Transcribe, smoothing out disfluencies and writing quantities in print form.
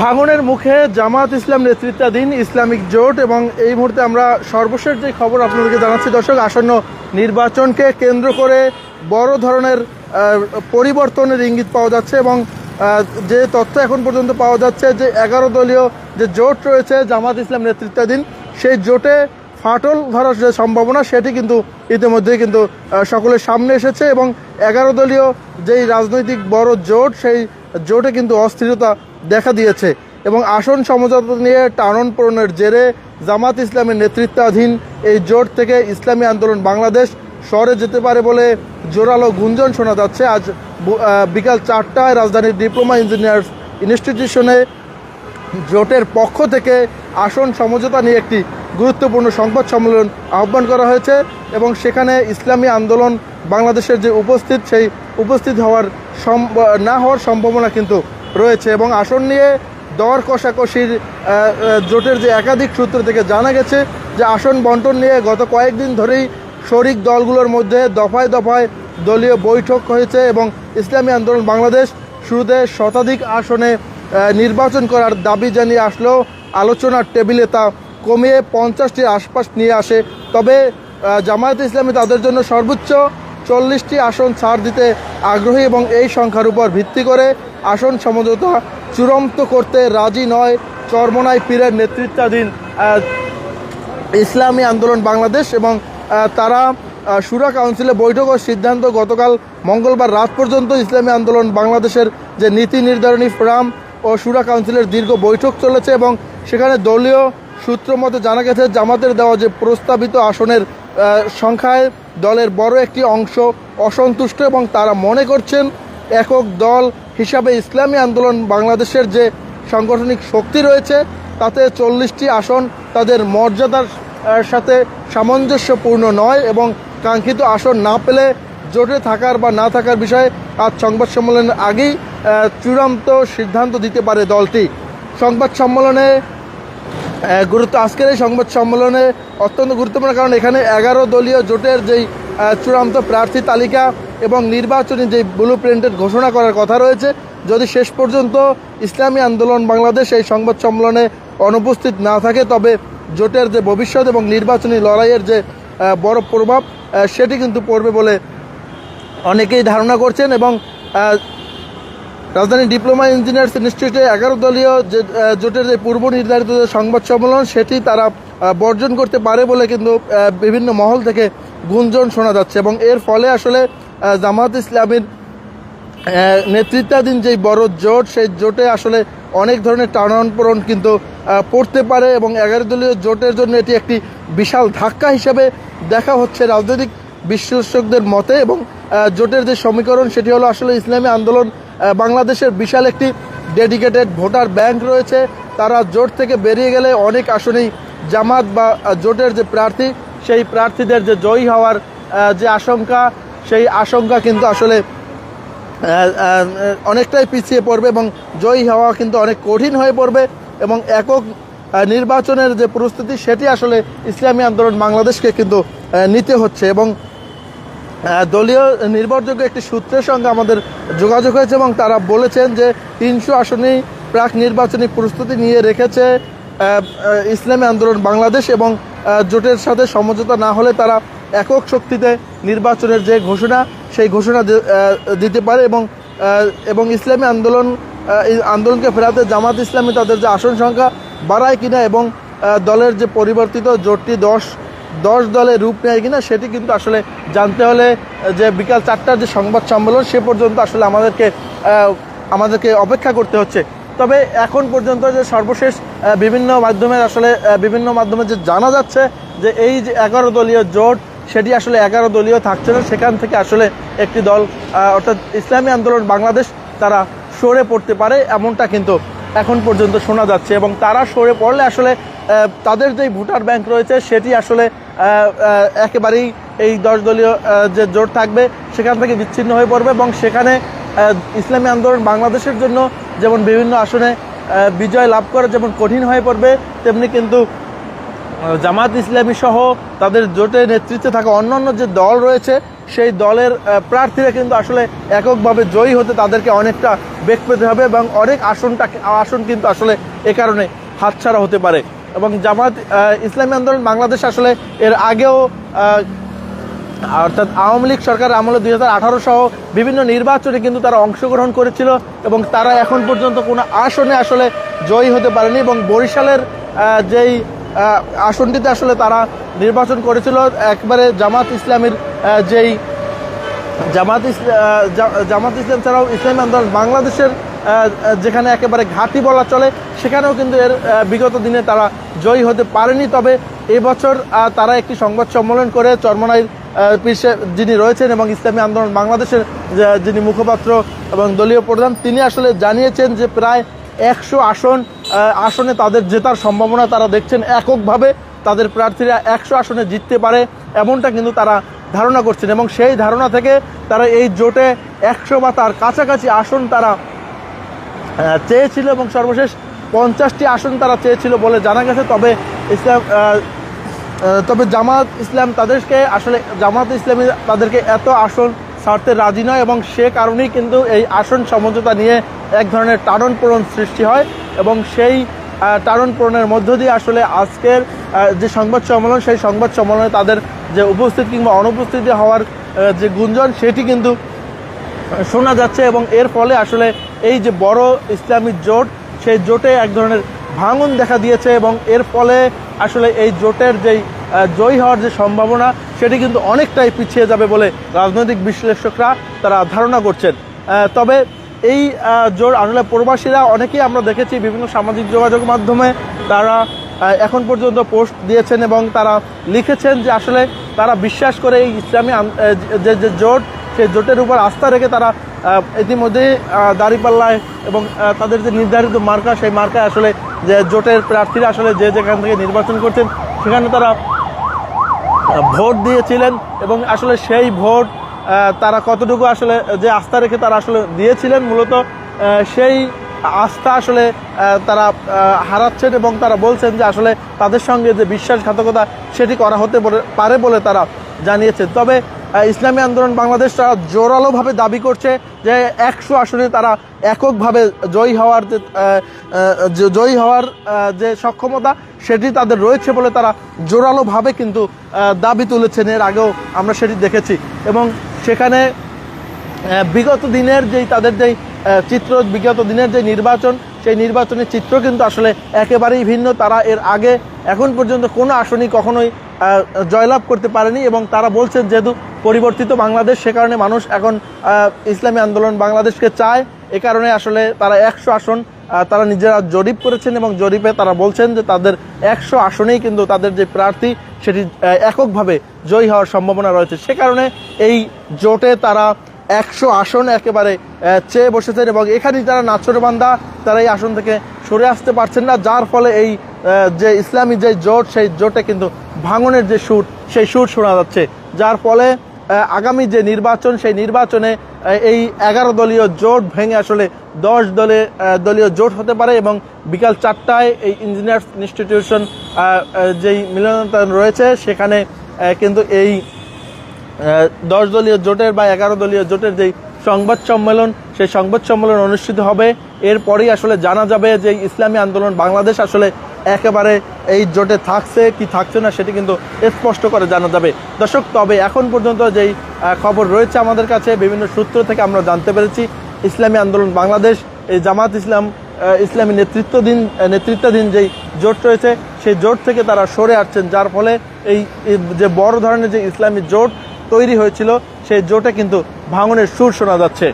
ভাঙনের মুখে জামাত ইসলাম নেতৃত্বাধীন ইসলামিক জোট এবং এই মুহূর্তে আমরা সর্বশেষ যে খবর আপনাদেরকে জানাচ্ছি দর্শক, আসন্ন নির্বাচনকে কেন্দ্র করে বড় ধরনের পরিবর্তনের ইঙ্গিত পাওয়া যাচ্ছে এবং যে তথ্য এখন পর্যন্ত পাওয়া যাচ্ছে যে 11 দলীয় যে জোট রয়েছে জামাত ইসলাম নেতৃত্বাধীন, সেই জোটে ফাটল ধরার যে সম্ভাবনা সেটি কিন্তু ইতিমধ্যেই কিন্তু সকলের সামনে এসেছে এবং 11 দলীয় যেই রাজনৈতিক বড় জোট, সেই জোটে কিন্তু অস্থিরতা দেখা দিয়েছে এবং আসন সমঝোতা নিয়ে টানন পোড়নের জেরে জামাত ইসলামের নেতৃত্বাধীন এই জোট থেকে ইসলামী আন্দোলন বাংলাদেশ সরে যেতে পারে বলে জোরালো গুঞ্জন শোনা যাচ্ছে। আজ বিকাল 4টায় রাজধানীর ডিপ্লোমা ইঞ্জিনিয়ার্স ইনস্টিটিউশনে জোটের পক্ষ থেকে আসন সমঝোতা নিয়ে একটি গুরুত্বপূর্ণ সংবাদ সম্মেলন আহ্বান করা হয়েছে এবং সেখানে ইসলামী আন্দোলন বাংলাদেশের যে সেই উপস্থিত না হওয়ার সম্ভাবনা কিন্তু রয়েছে এবং আসন নিয়ে দর কষাকষির জোটের যে একাধিক সূত্র থেকে জানা গেছে যে আসন বন্টন নিয়ে গত কয়েকদিন ধরেই শরিক দলগুলোর মধ্যে দফায় দফায় দলীয় বৈঠক হয়েছে এবং ইসলামী আন্দোলন বাংলাদেশ শুরুতে শতাধিক আসনে নির্বাচন করার দাবি জানিয়ে আসলেও আলোচনার টেবিলে তা কমিয়ে 50টির আশপাশ নিয়ে আসে। তবে জামায়াত ইসলামী তাদের জন্য সর্বোচ্চ 40টি আসন ছাড় দিতে আগ্রহী এবং এই সংখ্যার উপর ভিত্তি করে আসন সমঝোতা চূড়ান্ত করতে রাজি নয় চরমোনাই পীরের নেতৃত্বাধীন ইসলামী আন্দোলন বাংলাদেশ এবং তারা শুরা কাউন্সিলে বৈঠক ও সিদ্ধান্ত গতকাল মঙ্গলবার রাত পর্যন্ত ইসলামী আন্দোলন বাংলাদেশের যে নীতি নির্ধারণী ফোরাম ও শুরা কাউন্সিলের দীর্ঘ বৈঠক চলেছে এবং সেখানে দলীয় সূত্র মতে জানা গেছে জামাতের দেওয়া যে প্রস্তাবিত আসনের সংখ্যায় দলের বড় একটি অংশ অসন্তুষ্ট এবং তারা মনে করছেন একক দল হিসাবে ইসলামী আন্দোলন বাংলাদেশের যে সাংগঠনিক শক্তি রয়েছে তাতে 40টি আসন তাদের মর্যাদার সাথে সামঞ্জস্যপূর্ণ নয় এবং কাঙ্ক্ষিত আসন না পেলে জোটে থাকার বা না থাকার বিষয়ে আজ সংবাদ সম্মেলনের আগেই চূড়ান্ত সিদ্ধান্ত দিতে পারে দলটি। সংবাদ সম্মেলনে আজকের এই সংবাদ সম্মেলনে অত্যন্ত গুরুত্বপূর্ণ, কারণ এখানে 11 দলীয় জোটের যেই চূড়ান্ত প্রার্থী তালিকা এবং নির্বাচনী যেই ব্লু প্রিন্টের ঘোষণা করার কথা রয়েছে, যদি শেষ পর্যন্ত ইসলামী আন্দোলন বাংলাদেশ এই সংবাদ সম্মেলনে অনুপস্থিত না থাকে তবে জোটের যে ভবিষ্যৎ এবং নির্বাচনী লড়াইয়ের যে বড় প্রভাব সেটি কিন্তু পড়বে বলে অনেকেই ধারণা করছেন এবং রাজধানী ডিপ্লোমা ইঞ্জিনিয়ার্স ইনস্টিটিউটে 11 দলীয় যে জোটের যে পূর্ব নির্ধারিত যে সংবাদ সম্মেলন সেটি তারা বর্জন করতে পারে বলে কিন্তু বিভিন্ন মহল থেকে গুঞ্জন শোনা যাচ্ছে এবং এর ফলে আসলে জামাত ইসলামীর নেতৃত্বাধীন যেই বড় জোট, সেই জোটে আসলে অনেক ধরনের টানাপোড়েন কিন্তু পড়তে পারে এবং 11 দলীয় জোটের জন্য এটি একটি বিশাল ধাক্কা হিসেবে দেখা হচ্ছে রাজনৈতিক বিশ্লেষকদের মতে এবং জোটের যে সমীকরণ সেটি হলো আসলে ইসলামী আন্দোলন বাংলাদেশের বিশাল একটি ডেডিকেটেড ভোটার ব্যাংক রয়েছে। তারা জোট থেকে বেরিয়ে গেলে অনেক আসনেই জামাত বা জোটের যে প্রার্থী সেই প্রার্থীদের যে জয়ী হওয়ার যে আশঙ্কা, সেই আশঙ্কা কিন্তু আসলে অনেকটাই পিছিয়ে পড়বে এবং জয়ী হওয়া কিন্তু অনেক কঠিন হয়ে পড়বে এবং একক নির্বাচনের যে প্রস্তুতি সেটি আসলে ইসলামী আন্দোলন বাংলাদেশকে কিন্তু নিতে হচ্ছে এবং দলীয় নির্ভরযোগ্য একটি সূত্রের সঙ্গে আমাদের যোগাযোগ হয়েছে এবং তারা বলেছেন যে 300 আসনেই প্রাক নির্বাচনী প্রস্তুতি নিয়ে রেখেছে ইসলামী আন্দোলন বাংলাদেশ এবং জোটের সাথে সমঝোতা না হলে তারা একক শক্তিতে নির্বাচনের যে ঘোষণা সেই ঘোষণা দিতে পারে এবং ইসলামী আন্দোলনকে ফেরাতে জামাত ইসলামী তাদের যে আসন সংখ্যা বাড়ায় কিনা এবং দলের যে পরিবর্তিত জোটটি 10 দলে রূপ নেয় কিনা সেটি কিন্তু আসলে জানতে হলে যে বিকাল 4টার যে সংবাদ সম্মেলন সে পর্যন্ত আসলে আমাদেরকে অপেক্ষা করতে হচ্ছে। তবে এখন পর্যন্ত যে সর্বশেষ বিভিন্ন মাধ্যমে যে জানা যাচ্ছে যে এই যে 11 দলীয় জোট সেটি আসলে 11 দলীয় থাকছে না, সেখান থেকে আসলে একটি দল অর্থাৎ ইসলামী আন্দোলন বাংলাদেশ তারা সরে পড়তে পারে এমনটা কিন্তু এখন পর্যন্ত শোনা যাচ্ছে এবং তারা সরে পড়লে আসলে তাদের যেই ভোটার ব্যাংক রয়েছে সেটি আসলে একেবারেই এই 10 দলীয় যে জোট থাকবে সেখান থেকে বিচ্ছিন্ন হয়ে পড়বে এবং সেখানে ইসলামী আন্দোলন বাংলাদেশের জন্য যেমন বিভিন্ন আসনে বিজয় লাভ করা যেমন কঠিন হয়ে পড়বে, তেমনি কিন্তু জামাত ইসলামী সহ তাদের জোটের নেতৃত্বে থাকা অন্যান্য যে দল রয়েছে সেই দলের প্রার্থীরা কিন্তু আসলে এককভাবে জয়ী হতে তাদেরকে অনেকটা বেগ পেতে হবে এবং অনেক আসন কিন্তু আসলে এ কারণে হাতছাড়া হতে পারে। এবং জামাত ইসলামী আন্দোলন বাংলাদেশ আসলে এর আগেও অর্থাৎ আওয়ামী লীগ সরকার আমলে 2018 সহ বিভিন্ন নির্বাচনে কিন্তু তারা অংশগ্রহণ করেছিল এবং তারা এখন পর্যন্ত কোনো আসনে আসলে জয়ী হতে পারেনি। এবং বরিশালের যেই আসনটিতে আসলে তারা নির্বাচন করেছিল একবারে জামাত ইসলামের যেই জামাত ইসলাম ছাড়াও ইসলামী আন্দোলন বাংলাদেশের যেখানে একেবারে ঘাঁটি বলা চলে, সেখানেও কিন্তু এর বিগত দিনে তারা জয়ী হতে পারেনি। তবে এবছর তারা একটি সংবাদ সম্মেলন করে চরমনাইর যিনি রয়েছেন এবং ইসলামী আন্দোলন বাংলাদেশের যিনি মুখপাত্র এবং দলীয় প্রধান, তিনি আসলে জানিয়েছেন যে প্রায় 100 আসনে তাদের জেতার সম্ভাবনা তারা দেখছেন। এককভাবে তাদের প্রার্থীরা 100 আসনে জিততে পারে এমনটা কিন্তু তারা ধারণা করছেন এবং সেই ধারণা থেকে তারা এই জোটে 100 বা তার কাছাকাছি আসন তারা চেয়েছিল এবং সর্বশেষ 50টি আসন তারা চেয়েছিল বলে জানা গেছে। তবে জামাত ইসলামী তাদেরকে এত আসন ছাড়তে রাজি নয় এবং সে কারণেই কিন্তু এই আসন সমঝোতা নিয়ে এক ধরনের টারণ পোড়ন সৃষ্টি হয় এবং সেই টারণ পোড়নের মধ্য দিয়ে আসলে আজকের যে সংবাদ সম্মেলন, সেই সংবাদ সম্মেলনে তাদের যে উপস্থিত কিংবা অনুপস্থিতি হওয়ার যে গুঞ্জন সেটি কিন্তু শোনা যাচ্ছে এবং এর ফলে আসলে এই যে বড় ইসলামী জোট, সেই জোটে এক ধরনের ভাঙন দেখা দিয়েছে এবং এর ফলে আসলে এই জোটের যেই জয়ী হওয়ার যে সম্ভাবনা সেটি কিন্তু অনেকটাই পিছিয়ে যাবে বলে রাজনৈতিক বিশ্লেষকরা তারা ধারণা করছেন। তবে এই জোট আসলে প্রবাসীরা অনেকেই আমরা দেখেছি বিভিন্ন সামাজিক যোগাযোগ মাধ্যমে তারা এখন পর্যন্ত পোস্ট দিয়েছেন এবং তারা লিখেছেন যে আসলে তারা বিশ্বাস করে এই ইসলামী যে জোট, সেই জোটের উপর আস্থা রেখে তারা ইতিমধ্যেই দাঁড়িপাল্লায় এবং তাদের যে নির্ধারিত মার্কা, সেই মার্কায় আসলে যে জোটের প্রার্থীরা আসলে যে যেখান থেকে নির্বাচন করছেন সেখানে তারা ভোট দিয়েছিলেন এবং আসলে সেই ভোট তারা কতটুকু আসলে যে আস্থা রেখে তারা আসলে দিয়েছিলেন, মূলত সেই আস্থা আসলে তারা হারাচ্ছেন এবং তারা বলছেন যে আসলে তাদের সঙ্গে যে বিশ্বাসঘাতকতা সেটি করা হতে পারে বলে তারা জানিয়েছেন। তবে ইসলামী আন্দোলন বাংলাদেশ তারা জোরালোভাবে দাবি করছে যে 100 আসনে তারা এককভাবে জয়ী হওয়ার যে সক্ষমতা সেটি তাদের রয়েছে বলে তারা জোরালোভাবে কিন্তু দাবি তুলেছেন। এর আগেও আমরা সেটি দেখেছি এবং সেখানে বিগত দিনের তাদের যেই চিত্র, বিগত দিনের যে নির্বাচন, সেই নির্বাচনের চিত্র কিন্তু আসলে একেবারেই ভিন্ন। তারা এর আগে এখন পর্যন্ত কোনো আসনই কখনোই জয়লাভ করতে পারেনি এবং তারা বলছেন যেহেতু পরিবর্তিত বাংলাদেশ, সে কারণে মানুষ এখন ইসলামী আন্দোলন বাংলাদেশকে চায়। এ কারণে আসলে তারা 100 আসন তারা নিজেরা জরিপ করেছেন এবং জরিপে তারা বলছেন যে তাদের 100 আসনেই কিন্তু তাদের যে প্রার্থী সেটি এককভাবে জয়ী হওয়ার সম্ভাবনা রয়েছে। সে কারণে এই জোটে তারা 100 আসন একেবারে চেয়ে বসেছেন এবং এখানেই তারা নাছোড়বান্দা, তারা এই আসন থেকে সরে আসতে পারছেন না, যার ফলে এই যে ইসলামী যে জোট, সেই জোটে কিন্তু ভাঙনের যে সুর, সেই সুর শোনা যাচ্ছে, যার ফলে আগামী যে নির্বাচন, সেই নির্বাচনে এই 11 দলীয় জোট ভেঙে আসলে 10 দলীয় জোট হতে পারে এবং বিকাল 4টায় এই ইঞ্জিনিয়ার্স ইনস্টিটিউশন যেই মিলনায়তন রয়েছে সেখানে কিন্তু এই 10 দলীয় জোটের বা 11 দলীয় জোটের যেই সংবাদ সম্মেলন, সেই সংবাদ সম্মেলন অনুষ্ঠিত হবে। এরপরেই আসলে জানা যাবে যে ইসলামী আন্দোলন বাংলাদেশ আসলে একেবারে এই জোটে থাকছে কি থাকছে না সেটি কিন্তু স্পষ্ট করে জানা যাবে। দর্শক, তবে এখন পর্যন্ত যেই খবর রয়েছে আমাদের কাছে বিভিন্ন সূত্র থেকে আমরা জানতে পেরেছি ইসলামী আন্দোলন বাংলাদেশ, এই জামাত ইসলামী নেতৃত্বাধীন যেই জোট রয়েছে সেই জোট থেকে তারা সরে আসছেন, যার ফলে এই যে বড় ধরনের যে ইসলামী জোট তৈরি হয়েছিল সেই জোটে কিন্তু ভাঙনের সুর শোনা যাচ্ছে।